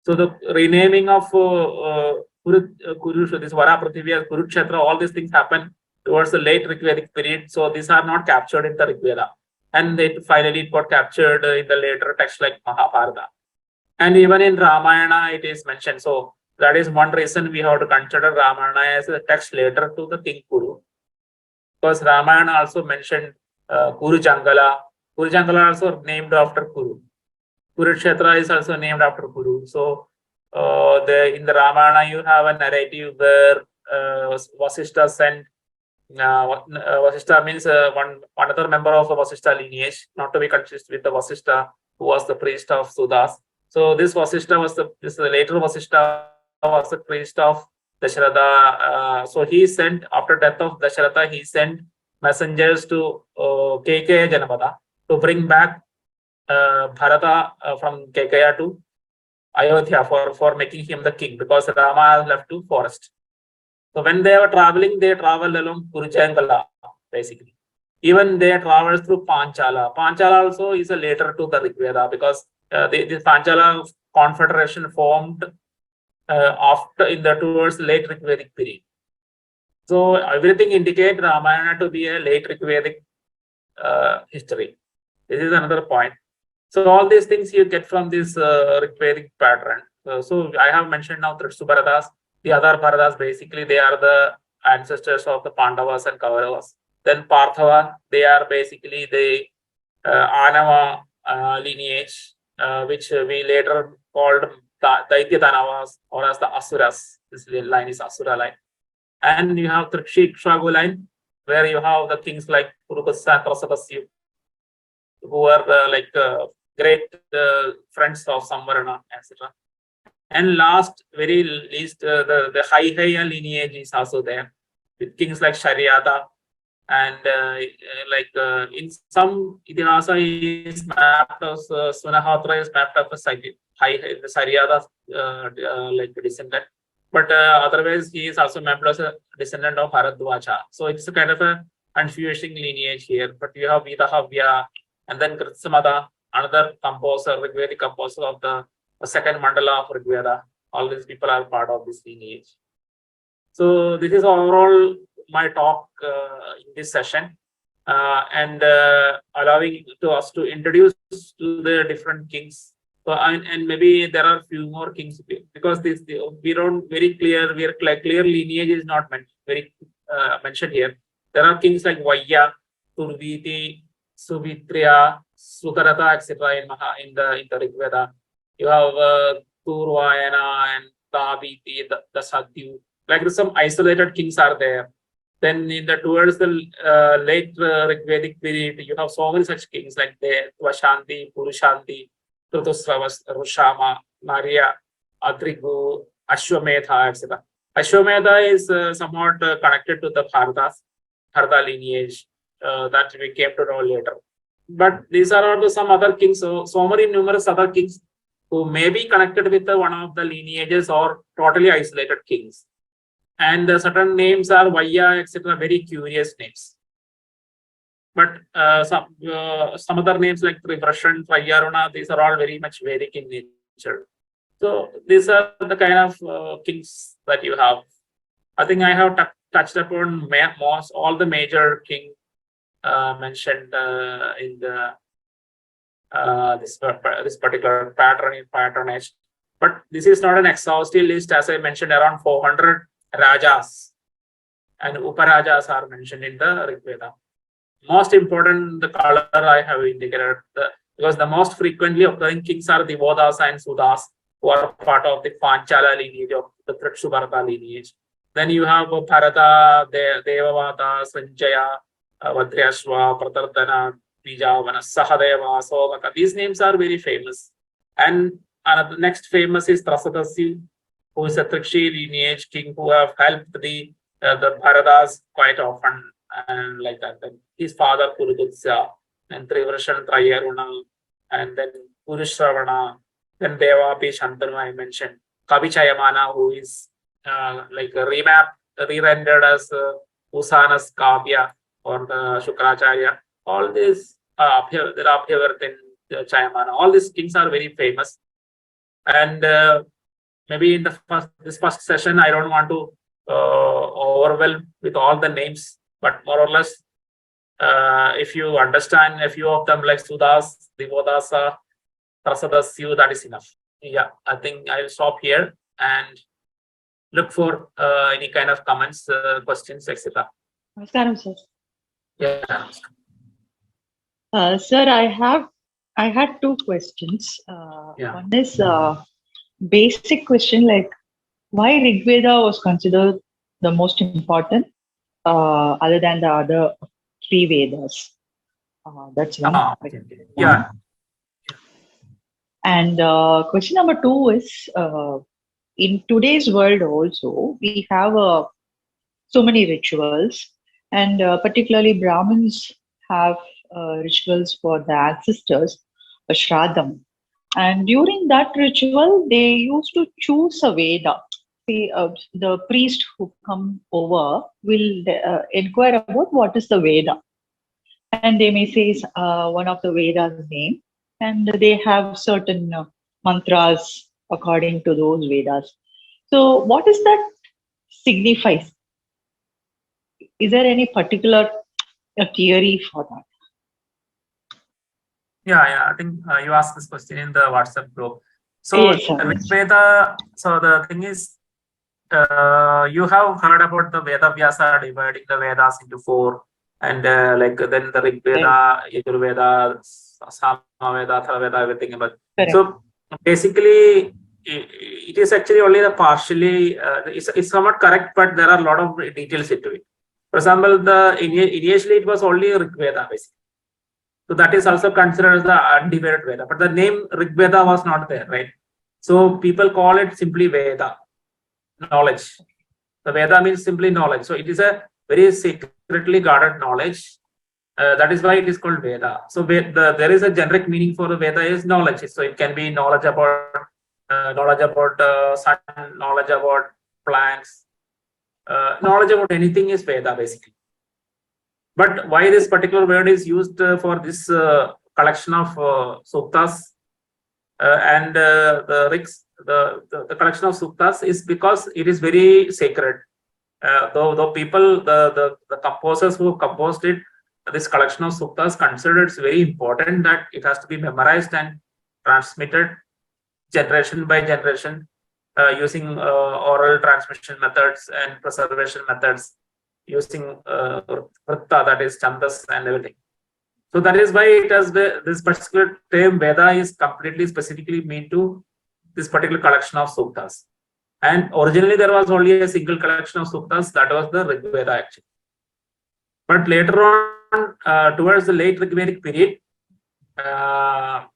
So the renaming of this Vara Prithvi as Kurukshetra, all these things happen towards the late Ṛgvedic period. So these are not captured in the Ṛgveda. And finally it got captured in the later text like Mahabharata. And even in Ramayana, it is mentioned. So that is one reason we have to consider Ramayana as a text later to the King Kuru. Because Ramayana also mentioned Kuru Jangala. Kuru Jangala also named after Kuru. Kurukshetra is also named after Kuru. So in the Ramayana, you have a narrative where Vasishtha sent. Vasishtha means one another member of the Vasishtha lineage, not to be confused with the Vasishtha who was the priest of Sudas. So this Vasishtha was this later Vasishtha was the priest of Dasharatha. So he sent, after death of Dasharatha, he sent messengers to Keikaya Janapata to bring back Bharata from Keikaya to Ayodhya for making him the king, because Rama has left to forest. So when they were traveling, they traveled along Kuruchandala, basically. Even they traveled through Panchala. Panchala also is a later to the Ṛgveda, because the Panchala confederation formed after in the towards late Ṛgvedic period. So everything indicates Ramayana to be a late Ṛgvedic history. This is another point. So all these things you get from this Ṛgvedic pattern. So I have mentioned now Trishu Bharatas. The other Bharatas, basically, they are the ancestors of the Pandavas and Kauravas. Then Parthava, they are basically the Anava lineage, which we later called Daitya Danavas, or as the Asuras. This line is Asura line. And you have Trikshagu line, where you have the kings like Purukasa and Prasapasyu, who are great friends of Samvarana, etc. And last, very least, the Haihaya lineage is also there, with kings like Sharyada, and in some Itihasa is mapped as Sunahatra is mapped as the Sharyada descendant, but otherwise he is also mapped as a descendant of Bharadwaja. So it's a kind of a confusing lineage here. But you have Vitahavya, and then Kritsamada, another composer, Ṛgvedic composer of the second mandala of Ṛgveda. All these people are part of this lineage. So this is overall my talk in this session, and allowing to us to introduce to the different kings. So and maybe there are few more kings, because we don't very clear. Clear lineage is not mentioned here. There are kings like Vaya, Turviti, Suvitriya, Sukarata, etc. in the Ṛgveda. You have Turvayana and Tabiti, the Satyu. Like some isolated kings are there. Then towards the late Ṛgvedic period, you have so many such kings like the Vashanti, Purushanti, Rutusravas, Rushama, Maria, Adrigu, Ashwamedha, etc. Ashwamedha is somewhat connected to the Bharata lineage that we came to know later. But these are also some other kings, so many numerous other kings who may be connected with one of the lineages or totally isolated kings. And certain names are Vaya, etc., very curious names. But some other names like Trivrashan, Trayaruna, these are all very much Vedic in nature. So these are the kind of kings that you have. I think I have touched upon most all the major kings mentioned in the this particular pattern in patronage. But this is not an exhaustive list. As I mentioned, around 400 rajas and uparajas are mentioned in the Ṛgveda. Most important, the color I have indicated, because the most frequently occurring kings are the Vodas and Sudas, who are part of the Panchala lineage of the Trikshu Bharata lineage. Then you have Bharata, Devavata, Sanjaya, Vadryashva, Pratardana, Bijavana, Sahadeva, Somaka. These names are very famous. And the next famous is Trasadasi, who is a Trikshi lineage king who have helped the Bharatas quite often, and like that. Then his father Purudutsa, and Trivrashan Trayaruna, and then Purushravana, then Devapi Shantanu I mentioned, Kavichayamana, who is re-rendered as Usana's Kavya or the Shukracharya. All these Abhyavartin, Chayamana, all these kings are very famous. And maybe in this first session, I don't want to overwhelm with all the names, but more or less, if you understand a few of them like Sudas, Divodasa, Prasadasyu, that is enough. Yeah, I think I'll stop here and look for any kind of comments, questions, etc. Namaskaram, sir. Yeah. Sir, I had two questions. Yeah. One is basic question like why Rigveda was considered the most important other than the other three Vedas. That's one. Okay. Yeah. And question number two is in today's world also we have so many rituals, and particularly Brahmins have rituals for the ancestors, a Shraddam. And during that ritual, they used to choose a Veda. The priest who come over will inquire about what is the Veda. And they may say one of the Veda's name, and they have certain mantras according to those Vedas. So, what does that signifies? Is there any particular theory for that? Yeah. I think you asked this question in the WhatsApp group. So, Yes, sir. Veda. So the thing is, you have heard about the Veda Vyasa dividing the Vedas into four, and like then the Rig Veda, Yajur Veda, Samaveda, Atharvaveda, everything. But so basically, it is actually only the partially. It's somewhat correct, but there are a lot of details into it. For example, initially it was only Rig Veda basically. So that is also considered as the undivided Veda, but the name Rig Veda was not there, right? So people call it simply Veda, knowledge. The Veda means simply knowledge. So it is a very secretly guarded knowledge. That is why it is called Veda. So there is a generic meaning for the Veda is knowledge. So it can be knowledge about sun, knowledge about plants, knowledge about anything is Veda basically. But why this particular word is used for this collection of suktas and the rigs, the collection of suktas is because it is very sacred. Though people, the composers who composed it, this collection of suktas considered it's very important that it has to be memorized and transmitted generation by generation using oral transmission methods and preservation methods, using Vritta, that is Chandas and everything. So that is why it has this particular term Veda is completely specifically mean to this particular collection of suktas. And originally there was only a single collection of suktas, that was the Rig Veda actually. But later on, towards the late Ṛgvedic period,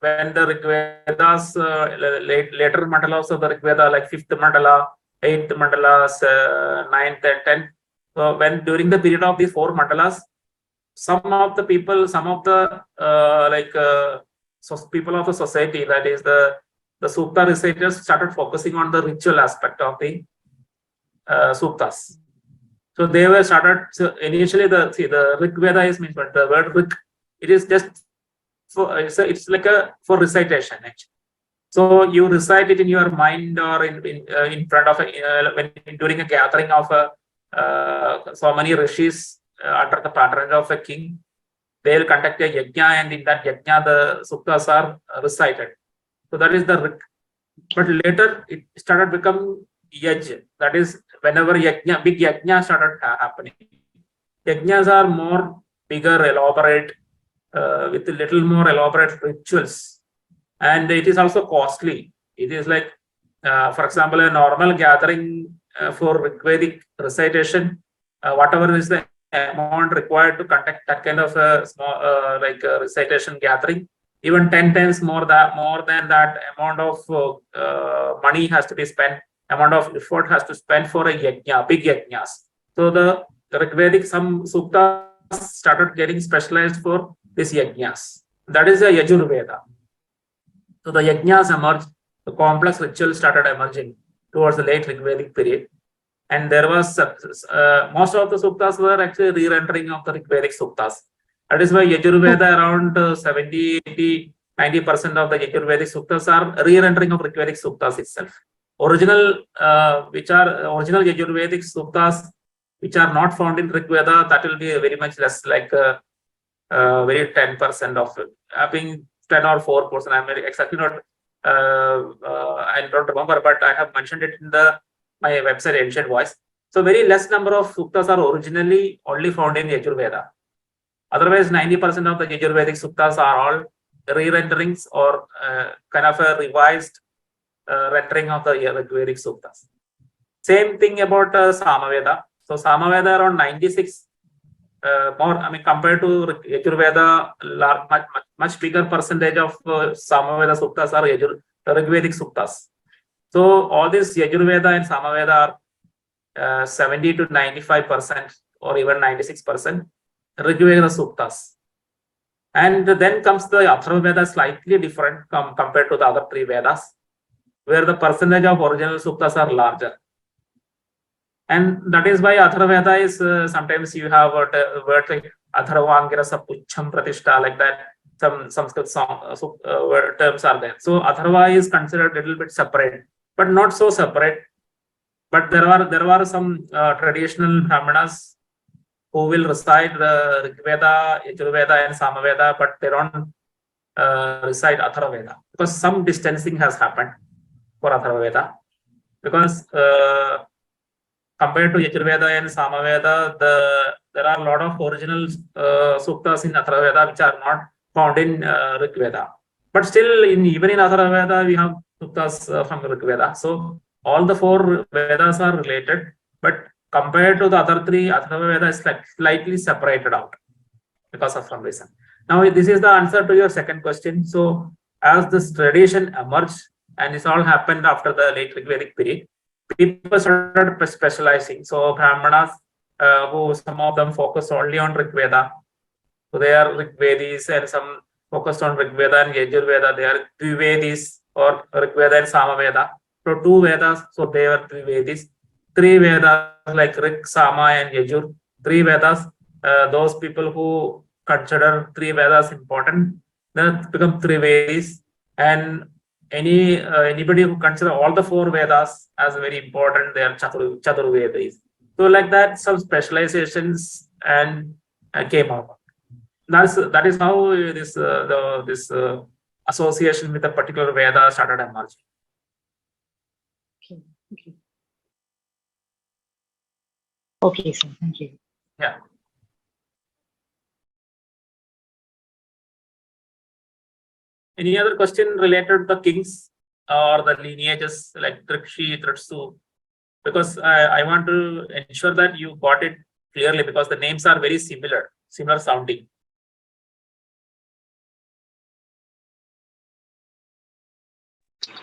when the Rig Vedas, later mandalas of the Rig Veda, like 5th mandala, 8th mandalas, 9th and 10th. So when during the period of these 4 mandalas, some of the people, some of the people of the society, that is the sukta reciters, started focusing on the ritual aspect of the suktas. So they were started. So initially, the Rig Veda is means, but the word Rig, it is just for it's like for recitation actually. So you recite it in your mind or in front of when during a gathering of so many rishis under the patronage of a king, they will conduct a yajna, and in that yajna the suktas are recited. So that is the Rig. But later it started becoming Yaj. That is whenever yajna, big yajna started happening. Yajnas are more bigger, elaborate, with a little more elaborate rituals, and it is also costly. It is like, for example, a normal gathering for Ṛgvedic recitation, whatever is the amount required to conduct that kind of a small recitation gathering, even 10 times more than that amount of money has to be spent, amount of effort has to spend for a yajna, big yajnas. So the Ṛgvedic, some suktas started getting specialized for this yajnas. That is a Yajur Veda. So the yajnas emerged, the complex rituals started emerging towards the late Ṛgvedic period. And there was most of the suktas were actually re-rendering of the Ṛgvedic suktas. That is why Yajur Veda, around 70, 80, 90% of the Yajur Vedic suktas are re-rendering of Ṛgvedic suktas itself. original, which are original Yajurvedic suktas, which are not found in Rigveda, that will be very much less, like very 10% of it. I think 10 or 4%. I'm very exactly not. I don't remember, but I have mentioned it in my website, Ancient Voice. So very less number of suktas are originally only found in Yajurveda. Otherwise, 90% of the Yajurvedic suktas are all re-renderings or kind of a revised rendering of the Ṛgvedic suktas. Same thing about Samaveda. So Samaveda around 96 more. I mean, compared to Yajurveda, much bigger percentage of Samaveda suktas are Ṛgvedic suktas. So all these Yajurveda and Samaveda are 70 to 95% or even 96% Ṛgveda suktas. And then comes the Atharvaveda, slightly different compared to the other three Vedas, where the percentage of original suktas are larger. And that is why Atharvaveda is sometimes you have words like Atharvangirasa Pucham Pratishtha, like that. Some Sanskrit terms are there. So Atharva is considered a little bit separate, but not so separate. But there are some traditional Brahmanas who will recite the Rigveda, Yajurveda, and Samaveda, but they don't recite Atharvaveda, because some distancing has happened for Atharvaveda. Because compared to Yajurveda and Samaveda, there are a lot of original suktas in Atharvaveda which are not found in Rigveda. But still, even in Atharvaveda, we have suktas from Rigveda. So all the four Vedas are related, but compared to the other three, Atharvaveda is like slightly separated out because of some reason. Now, this is the answer to your second question. So as this tradition emerged, and this all happened after the late Ṛgvedic period, people started specializing. So Brahmanas, who some of them focus only on Rigveda, so they are Rigvedis, and some focused on Rigveda and Yajurveda, they are Dvivedis, or Rigveda and Samaveda. So two Vedas, so they are Dvivedis. Three Vedas like Rig, Sama, and Yajur. Three Vedas, those people who consider three Vedas important, then become Trivedis. And anybody who consider all the four Vedas as very important, they are Chaturvedis. So like that, some specializations and came out. That is how this association with a particular Veda started emerging. Okay, sir. Thank you. Yeah. Any other question related to the kings or the lineages like Trikshi, Tritsu? Because I want to ensure that you got it clearly, because the names are very similar sounding.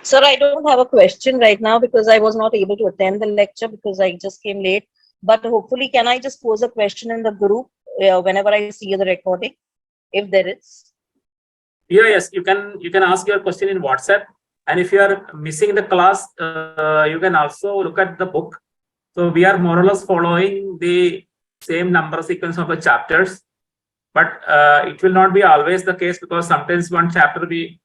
Sir, I don't have a question right now because I was not able to attend the lecture because I just came late. But hopefully, can I just pose a question in the group whenever I see the recording, if there is? Yeah, yes, you can ask your question in WhatsApp. And if you are missing the class, you can also look at the book. So we are more or less following the same number sequence of the chapters, but it will not be always the case, because sometimes one chapter we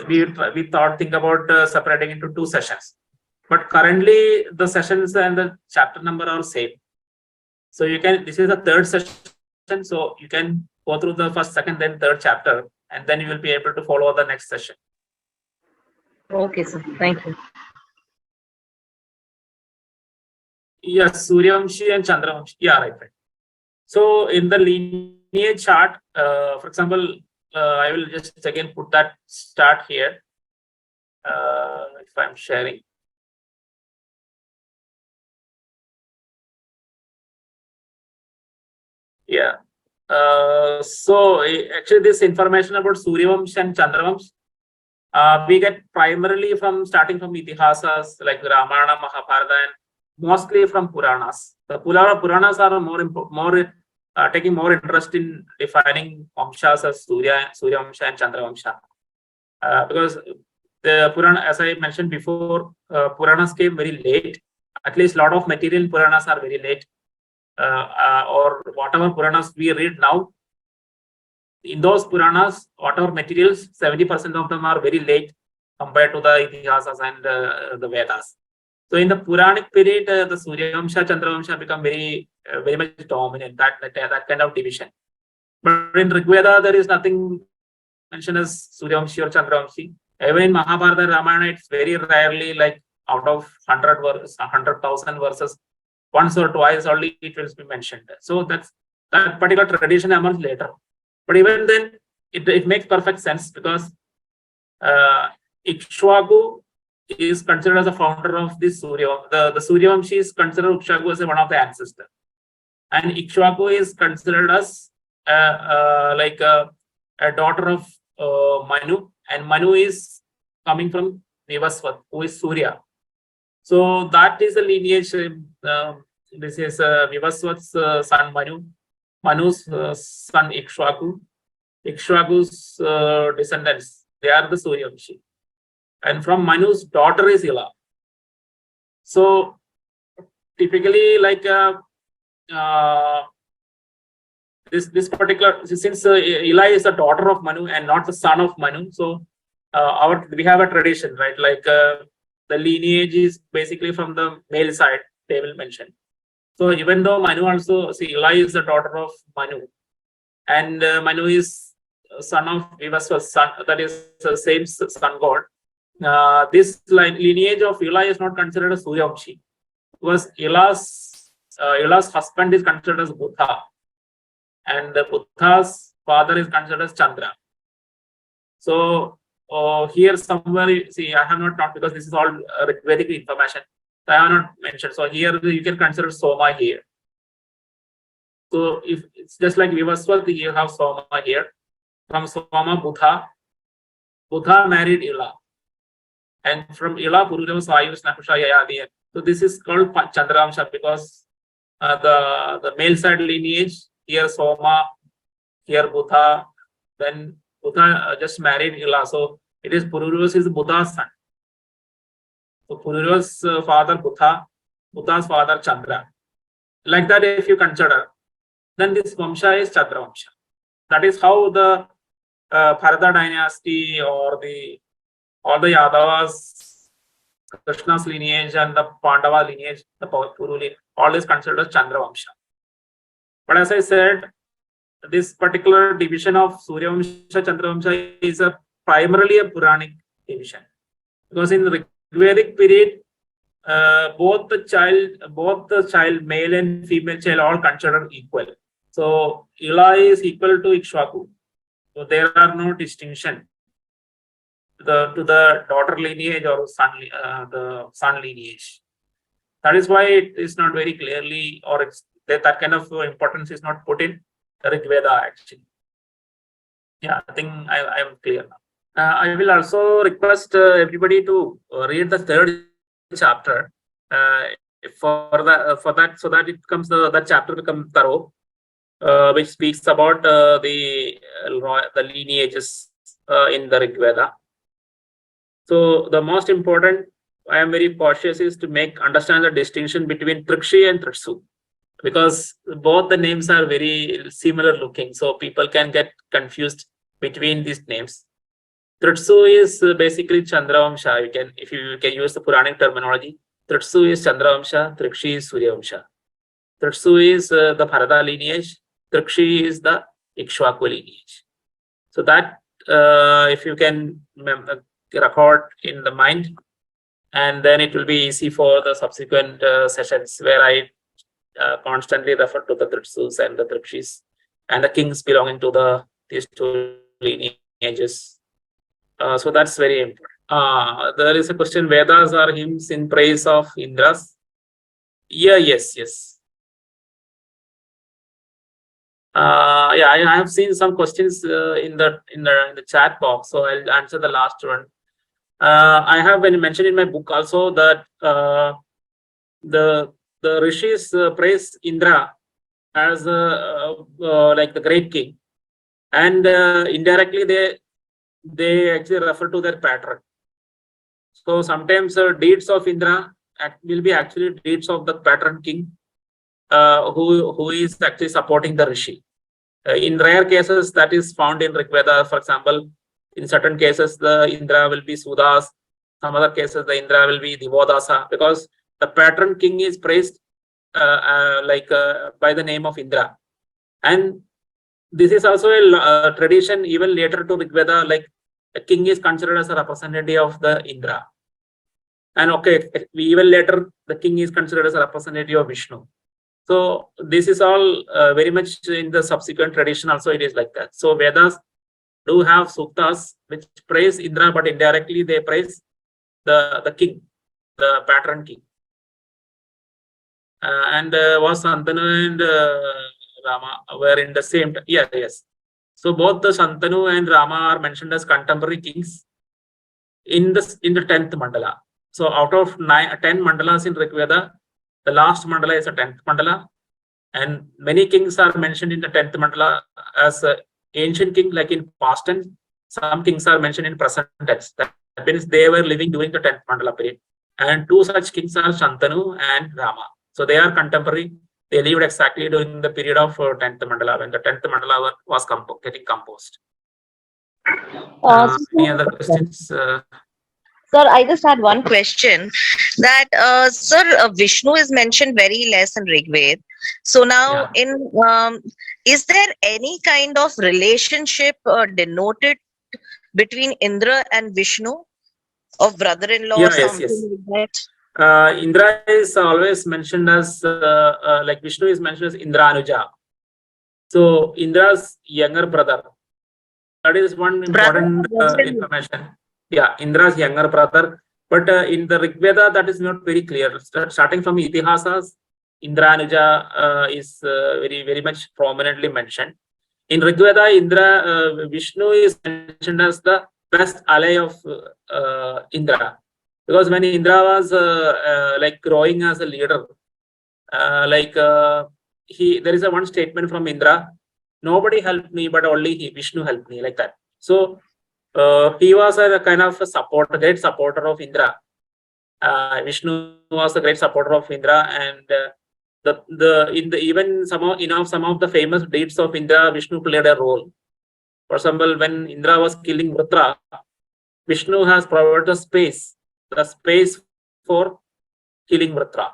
think about separating into two sessions. But currently the sessions and the chapter number are same. So you can, this is the third session, so you can go through the first, second, then third chapter, and then you will be able to follow the next session. Okay, sir. Thank you. Yes, Suryavamshi and Chandravamshi. Yeah, right. So in the lineage chart, for example, I will just again put that start here. If I'm sharing. Yeah. So actually, this information about Suryavamshi and Chandravamshi, we get primarily from starting from Itihasas like Ramayana, Mahabharata, and mostly from Puranas. The Puranas are more taking more interest in defining Vamshas as Suryavamsha and Chandravamsha. Because the Purana, as I mentioned before, Puranas came very late. At least a lot of material Puranas are very late. Or whatever Puranas we read now, in those Puranas, whatever materials, 70% of them are very late compared to the Itihasas and the Vedas. So in the Puranic period, the Surya Vamsha, Chandra Vamsha become very much dominant, that kind of division. But in Rigveda, there is nothing mentioned as Surya Vamshi or Chandra Vamshi. Even in Mahabharata and Ramayana, it's very rarely, like out of 100,000 verses, once or twice only it will be mentioned. So that particular tradition emerged later. But even then, it makes perfect sense, because Ikshwaku is considered as a founder of this Surya. The Surya Vamshi is considered Ikshwaku as one of the ancestors, and Ikshwaku is considered as like a daughter of Manu, and Manu is coming from Vivaswat, who is Surya. So that is the lineage. This is Vivaswat's son Manu, Manu's son Ikshwaku, Ikshwaku's descendants. They are the Surya Vamshi. And from Manu's daughter is Ila. So typically, like this particular, since Ila is the daughter of Manu and not the son of Manu, so we have a tradition, right? Like the lineage is basically from the male side, they will mention. So even though Manu also, see, Ila is the daughter of Manu, and Manu is son of Vivaswat, son, that is the same sun god. This lineage of Ila is not considered as Surya Vamshi, because Ila's husband is considered as Buddha, and Buddha's father is considered as Chandra. So here somewhere, see, I have not talked, because this is all Ṛgvedic information, so I have not mentioned. So here you can consider Soma here. So if it's just like Vivaswat, you have Soma here. From Soma, Buddha married Ila. And from Ila, Pururava, Sayus, Nakusha, Yayadi. So this is called Chandramsha, because the male side lineage, here Soma, here Buddha, then Buddha just married Ila. So it is Pururava's is Buddha's son. So Pururava's father Buddha, Buddha's father Chandra. Like that, if you consider, then this Vamsha is Chandra Vamsha. That is how the Bharata dynasty or all the Yadavas, Krishna's lineage and the Pandava lineage, the Puruli, all is considered as Chandra Vamsha. But as I said, this particular division of Surya Vamsha, Chandra Vamsha is primarily a Puranic division, because in the Ṛgvedic period, both the child, male and female child, all considered equal. So Ila is equal to Ikshwaku. So there are no distinction to the daughter lineage or the son lineage. That is why it is not very clearly, or that kind of importance is not put in Ṛgveda actually. Yeah, I think I am clear now. I will also request everybody to read the third chapter so that it becomes that chapter becomes thorough, which speaks about the lineages in the Ṛgveda. So the most important, I am very cautious, is to understand the distinction between Trikshi and Tritsu, because both the names are very similar looking, so people can get confused between these names. Tritsu is basically Chandra Vamsha. If you can use the Puranic terminology, Tritsu is Chandra Vamsha, Trikshi is Surya Vamsha. Tritsu is the Bharata lineage, Trikshi is the Ikshwaku lineage. So that if you can record in the mind, and then it will be easy for the subsequent sessions where I constantly refer to the Tritsus and the Trikshis and the kings belonging to these two lineages. So that's very important. There is a question: Vedas are hymns in praise of Indras? Yeah, yes. Yeah, I have seen some questions in the chat box, so I'll answer the last one. I have mentioned in my book also that the rishis praise Indra as like the great king, and indirectly they actually refer to their patron. So sometimes deeds of Indra will be actually deeds of the patron king, who is actually supporting the rishi. In rare cases, that is found in Ṛgveda. For example, In certain cases, the Indra will be Sudas. Some other cases, the Indra will be Divodasa, because the patron king is praised by the name of Indra. And this is also a tradition even later to Rigveda, like a king is considered as a representative of the Indra. And okay, even later, the king is considered as a representative of Vishnu. So this is all very much in the subsequent tradition also it is like that. So Vedas do have suktas which praise Indra, but indirectly they praise the king, the patron king. Was Santanu and Rama were in the same time. Yeah, yes. So both the Santanu and Rama are mentioned as contemporary kings in the 10th mandala. So out of 10 mandalas in Rigveda, the last mandala is a 10th mandala. And many kings are mentioned in the 10th mandala as ancient king, like in past tense. Some kings are mentioned in present tense. That means they were living during the 10th mandala period. And two such kings are Shantanu and Rama. So they are contemporary. They lived exactly during the period of 10th mandala, when the 10th mandala was getting composed. Any other questions? Sir, I just had one question that, sir, Vishnu is mentioned very less in Rigved. So now, is there any kind of relationship denoted between Indra and Vishnu, of brother-in-law or something like that? Indra is always mentioned as, like Vishnu is mentioned as Indranuja. So Indra's younger brother. That is one important information. Yeah, Indra's younger brother. But in the Rigveda, that is not very clear. Starting from Itihasas, Indranuja is very much prominently mentioned. In Rigveda, Vishnu is mentioned as the best ally of Indra. Because when Indra was like growing as a leader, there is a one statement from Indra: nobody helped me, but only Vishnu helped me, like that. So he was a kind of a great supporter of Indra. Vishnu was a great supporter of Indra, and even some of the famous deeds of Indra, Vishnu played a role. For example, when Indra was killing Vritra, Vishnu has provided the space for killing Vritra,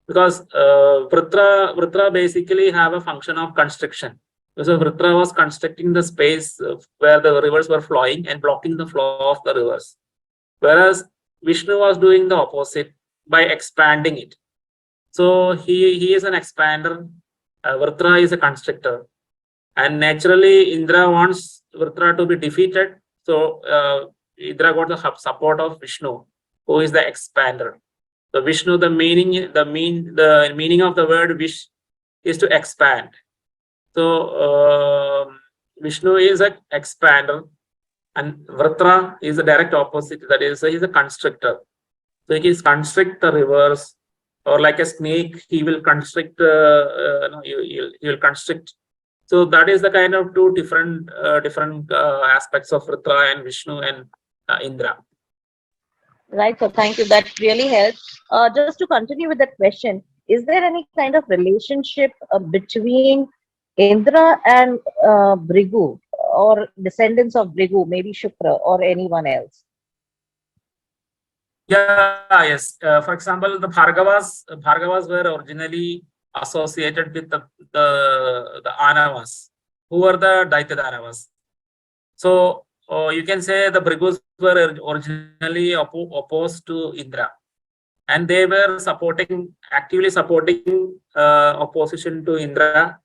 because Vritra basically have a function of constriction. So Vritra was constricting the space where the rivers were flowing and blocking the flow of the rivers, whereas Vishnu was doing the opposite by expanding it. So he is an expander. Vritra is a constrictor, and naturally Indra wants Vritra to be defeated. So Indra got the support of Vishnu, who is the expander. So Vishnu, the meaning of the word wish is to expand. So Vishnu is an expander, and Vritra is the direct opposite. That is, he is a constrictor. So he is constrict the rivers, or like a snake, he will constrict. He will constrict. So that is the kind of two different aspects of Vritra and Vishnu and Indra. Right, so thank you. That really helps. Just to continue with that question, is there any kind of relationship between Indra and Bhrigu, or descendants of Bhrigu, maybe Shukra or anyone else? Yeah, yes. For example, the Bhargavas were originally associated with the Anavas, who were the Daitya-Danavas. So you can say the Bhrigus were originally opposed to Indra, and they were actively supporting opposition to Indra.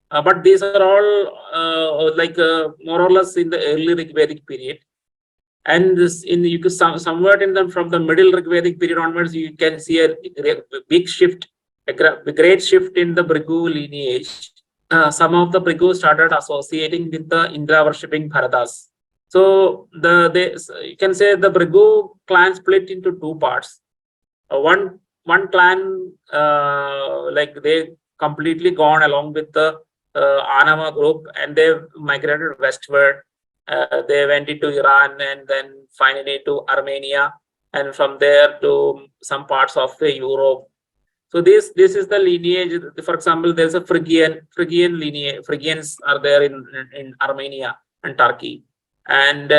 But these are all more or less in the early Ṛgvedic period. And you can somewhat in them from the middle Ṛgvedic period onwards, you can see a big shift, a great shift in the Bhrigu lineage. Some of the Bhrigu started associating with the Indra worshipping Bharatas. So you can say the Bhrigu clan split into two parts. One clan, they completely gone along with the Anava group, and they migrated westward. They went into Iran and then finally to Armenia, and from there to some parts of the Europe. So this is the lineage. For example, there's a Phrygian lineage. Phrygians are there in Armenia and Turkey, And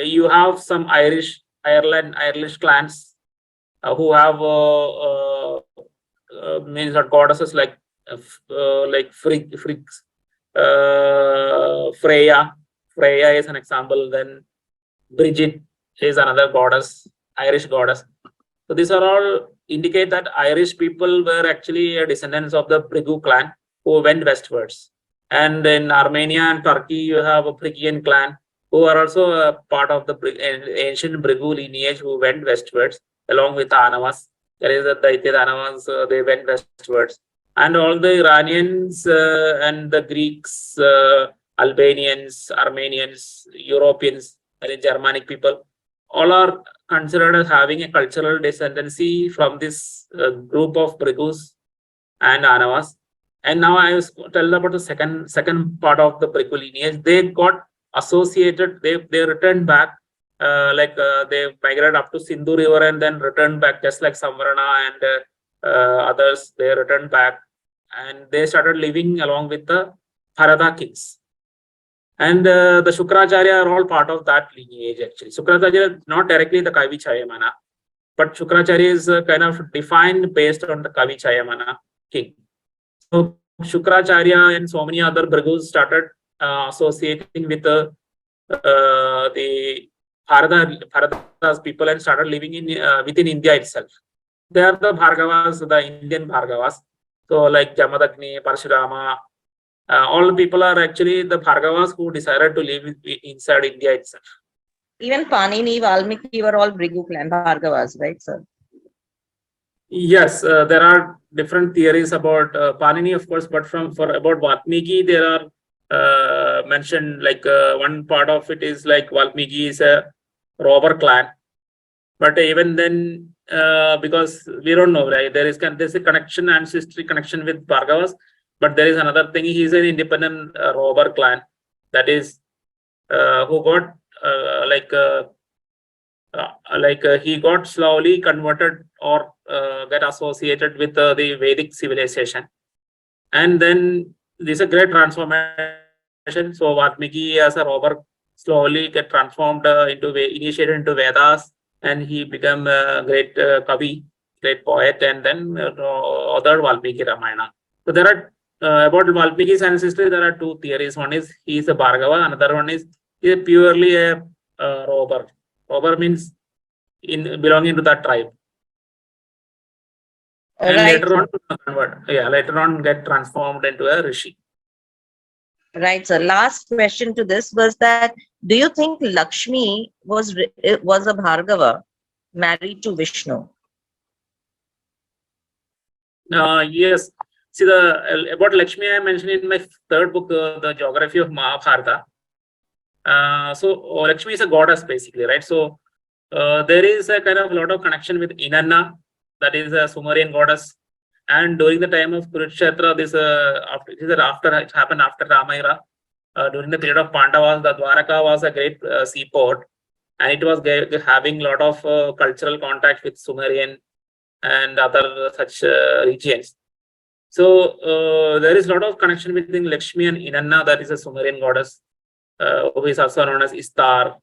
you have some Irish clans who have means that goddesses like Freya. Freya is an example. Then Bridget is another goddess, Irish goddess. So these are all indicate that Irish people were actually descendants of the Brigu clan who went westwards. And in Armenia and Turkey, you have a Phrygian clan who are also a part of the ancient Brigu lineage who went westwards along with the Anavas. There is a Daitya Anavas, they went westwards. And all the Iranians and the Greeks, Albanians, Armenians, Europeans, and Germanic people, all are considered as having a cultural descendancy from this group of Brigus and Anavas. And now I will tell about the second part of the Brigu lineage. They got associated, they returned back, they migrated up to Sindhu River and then returned back, just like Samvarna and others. They returned back and they started living along with the Bharata kings. And the Shukracharya are all part of that lineage actually. Shukracharya not directly the Kavi Chayamana, but Shukracharya is kind of defined based on the Kavi Chayamana king. So Shukracharya and so many other Brigus started associating with the Bharata's people and started living in within India itself. They are the Bhargavas, the Indian Bhargavas. So like Jamadagni, Parshurama, all the people are actually the Bhargavas who decided to live inside India itself. Even Panini, Valmiki were all Brigu clan Bhargavas, right, sir? Yes, there are different theories about Panini, of course, but about Valmiki, there are mentioned like one part of it is like Valmiki is a robber clan, but even then, because we don't know, right? There's a connection, ancestry connection with Bhargavas, but there is another thing. He is an independent robber clan, that is who got he got slowly converted or get associated with the Vedic civilization, and then this is a great transformation. So Valmiki as a robber slowly get transformed initiated into Vedas, and he became a great Kavi, great poet, and then other Valmiki Ramayana. So there are about Valmiki's ancestry, there are two theories. One is he is a Bhargava, another one is he is purely a robber. Robber means belonging to that tribe. And later on get transformed into a rishi. Right, sir. Last question to this was that, do you think Lakshmi was a Bhargava married to Vishnu? Yes. See, about Lakshmi I mentioned in my third book, the Geography of Mahabharata. So Lakshmi is a goddess basically, right? So there is a kind of lot of connection with Inanna, that is a Sumerian goddess. And during the time of Kurukshetra, this it happened after Ramayana. During the period of Pandavas, the Dwaraka was a great seaport, and it was having a lot of cultural contact with Sumerian and other such regions. So there is a lot of connection between Lakshmi and Inanna, that is a Sumerian goddess, who is also known as Istar,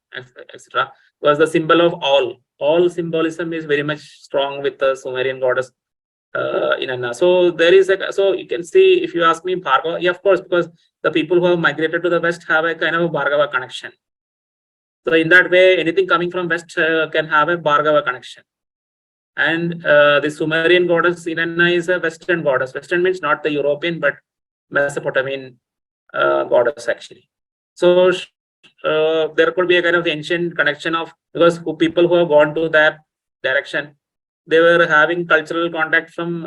etc. Was the symbol of all. All symbolism is very much strong with the Sumerian goddess Inanna. So there is so you can see, if you ask me, Bhargava, yeah, of course, because the people who have migrated to the west have a kind of a Bhargava connection. So in that way, anything coming from west can have a Bhargava connection. And the Sumerian goddess Inanna is a Western goddess. Western means not the European, but Mesopotamian goddess actually. So there could be a kind of ancient connection of, because people who have gone to that direction, they were having cultural contact from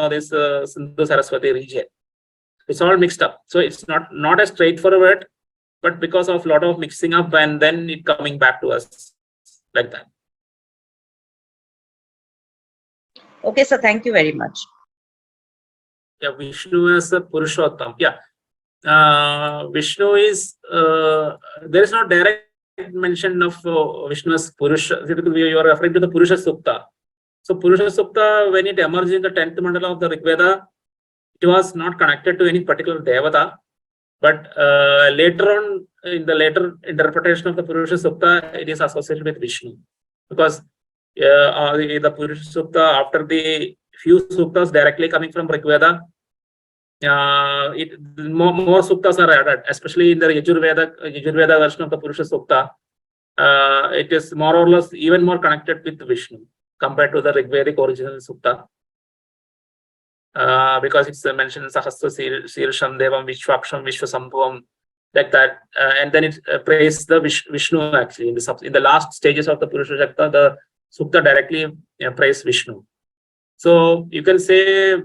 this Sindhu Saraswati region. It's all mixed up. So it's not as straightforward, but because of a lot of mixing up and then it coming back to us like that. Okay, sir. Thank you very much. Yeah, Vishnu as a Purushottam. Yeah. Vishnu is, there is no direct mention of Vishnu as Purusha. You are referring to the Purusha Sukta. So Purusha Sukta, when it emerged in the 10th mandala of the Ṛgveda, it was not connected to any particular Devata. But later on, in the later interpretation of the Purusha Sukta, it is associated with Vishnu, because the Purusha Sukta, after the few suktas directly coming from Ṛgveda, more suktas are added, especially in the Yajurveda version of the Purusha Sukta. It is more or less even more connected with Vishnu compared to the Ṛgvedic original Sukta. Because it's mentioned Sahasra Sirsham Devam Vishwaksham Vishwasambhavam, like that, and then it praises the Vishnu actually in the last stages of the Purusha Sukta. The Sukta directly praise Vishnu. So you can say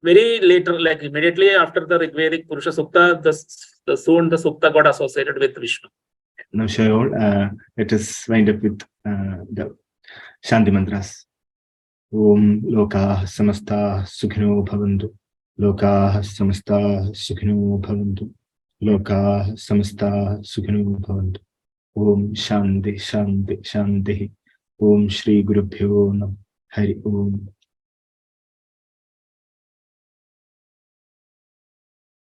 very later, like immediately after the Ṛgvedic Purusha Sukta, soon the Sukta got associated with Vishnu. Now, Shayol, let us wind up with the Shanti mantras. Om Lokah Samastah Sukhino Bhavantu. Lokah Samastah Sukhino Bhavantu. Lokah Samastah Sukhino Bhavantu. Om Shanti Shanti Shanti. Om Shri Gurubhyo Namah. Hari Om.